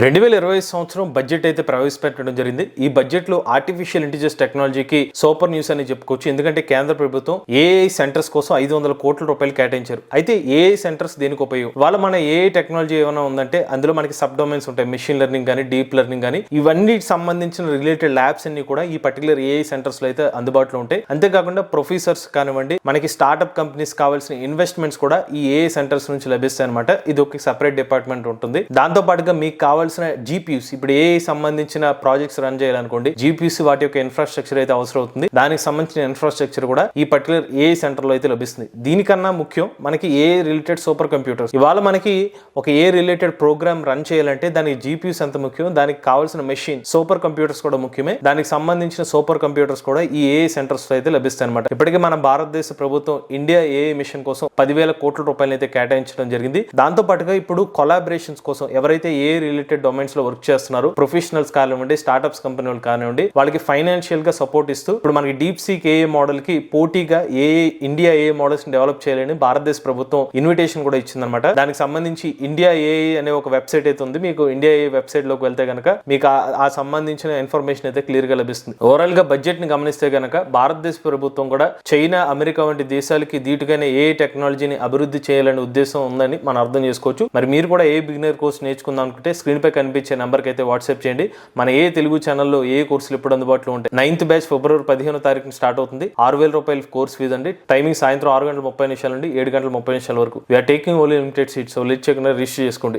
2020 సంవత్సరం బడ్జెట్ అయితే ప్రవేశపెట్టడం జరిగింది. ఈ బడ్జెట్ లో ఆర్టిఫిషియల్ ఇంటెలిజెన్స్ టెక్నాలజీకి సూపర్ న్యూస్ అని చెప్పుకోవచ్చు. ఎందుకంటే కేంద్ర ప్రభుత్వం ఏఐ సెంటర్స్ కోసం 500 కోట్ల రూపాయలు కేటాయించారు. అయితే ఏఐ సెంటర్స్ దేనికి ఉపయోగం? వాళ్ళ మన ఏఐ టెక్నాలజీ ఏమైనా ఉందంటే అందులో మనకి సబ్ డొమైన్స్ ఉంటాయి. మెషిన్ లెర్నింగ్ కానీ, డీప్ లెర్నింగ్ కానీ, ఇవన్నీ సంబంధించిన రిలేటెడ్ ల్యాబ్స్ అన్ని కూడా ఈ పర్టికులర్ ఏఐ సెంటర్స్ లో అయితే అందుబాటులో ఉంటాయి. అంతేకాకుండా ప్రొఫెసర్స్ కానివ్వండి, మనకి స్టార్ట్అప్ కంపెనీస్ కావాల్సిన ఇన్వెస్ట్మెంట్స్ కూడా ఈ ఏఐ సెంటర్స్ నుంచి లభిస్తాయి అనమాట. ఇది ఒక సెపరేట్ డిపార్ట్మెంట్ ఉంటుంది. దాంతో పాటుగా మీకు కావాల్సిన జీపీయూస్, ఇప్పుడు ఏఐ సంబంధించిన ప్రాజెక్ట్స్ రన్ చేయాలనుకోండి, జీపీయూస్ వాటి యొక్క ఇన్ఫ్రాస్ట్రక్చర్ అయితే అవసరం అవుతుంది. దానికి సంబంధించిన ఇన్ఫ్రాస్ట్రక్చర్ కూడా ఈ పర్టికులర్ ఏఐ సెంటర్ లో అయితే లభిస్తుంది. దీనికన్నా ముఖ్యం మనకి ఏఐ రిలేటెడ్ సూపర్ కంప్యూటర్స్. ఇవాళ మనకి ఒక ఏఐ రిలేటెడ్ ప్రోగ్రామ్ రన్ చేయాలంటే దానికి జీపీయూస్ ఎంత ముఖ్యం, దానికి కావాల్సిన మెషిన్ సూపర్ కంప్యూటర్స్ కూడా ముఖ్యమే. దానికి సంబంధించిన సూపర్ కంప్యూటర్స్ కూడా ఈ ఏఐ సెంటర్స్ లో అయితే లభిస్తాయి అనమాట. ఇప్పటికే మన భారతదేశ ప్రభుత్వం ఇండియా ఏఐ మిషన్ కోసం 10,000 కోట్ల రూపాయలు అయితే కేటాయించడం జరిగింది. దాంతో పాటుగా ఇప్పుడు కొలాబరేషన్స్ కోసం ఎవరైతే ఏఐ రిలేటెడ్ డొమైన్స్ లో వర్క్ చేస్తున్నారు, ప్రొఫెషనల్స్ కానివ్వండి, స్టార్ట్అప్స్ కంపెనీ వాళ్ళు కానివ్వండి, వాళ్ళకి ఫైనాన్షియల్ గా సపోర్ట్ ఇస్తూ ఇప్పుడు మనకి డీప్ సీక్ ఏఐ మోడల్ కి పోటీగా ఇండియా ఏఐ మోడల్స్ డెవలప్ చేయాలని భారతదేశ ప్రభుత్వం ఇన్విటేషన్ కూడా ఇచ్చిందనమాట. దానికి సంబంధించి ఇండియా ఏఐ అనే ఒక వెబ్సైట్ అయితే ఉంది. మీకు ఇండియా ఏఐ వెబ్సైట్ లోకి వెళ్తే కనుక మీకు ఆ సంబంధించిన ఇన్ఫర్మేషన్ అయితే క్లియర్ గా లభిస్తుంది. ఓవరాల్ గా బడ్జెట్ ని గమనిస్తే కనుక భారతదేశ ప్రభుత్వం కూడా చైనా, అమెరికా వంటి దేశాలకి ధీటుగానే ఏఐ టెక్నాలజీని అభివృద్ధి చేయాలనే ఉద్దేశం ఉందని మనం అర్థం చేసుకోవచ్చు. మరి మీరు కూడా ఏ బిగినర్ కోర్స్ నేర్చుకుందాం అనుకుంటే స్క్రీన్ పై కనిపించే నెంబర్కి అయితే వాట్సాప్ చేయండి. మన ఏ తెలుగు ఛానల్లో ఏ కోర్సులు ఇప్పుడు అందుబాటులో ఉంటాయి. 9th బ్యాచ్ ఫిబ్రవరి 15వ తారీఖున స్టార్ట్ అవుతుంది. 6,000 రూపాయల కోర్స్ ఫీజు అండి. టైమింగ్ సాయంత్రం 6 గంటల 30 నిమిషాల నుండి 7 గంటల 30 నిమిషాల వరకు. We're taking only limited seats. So register చేసుకోండి.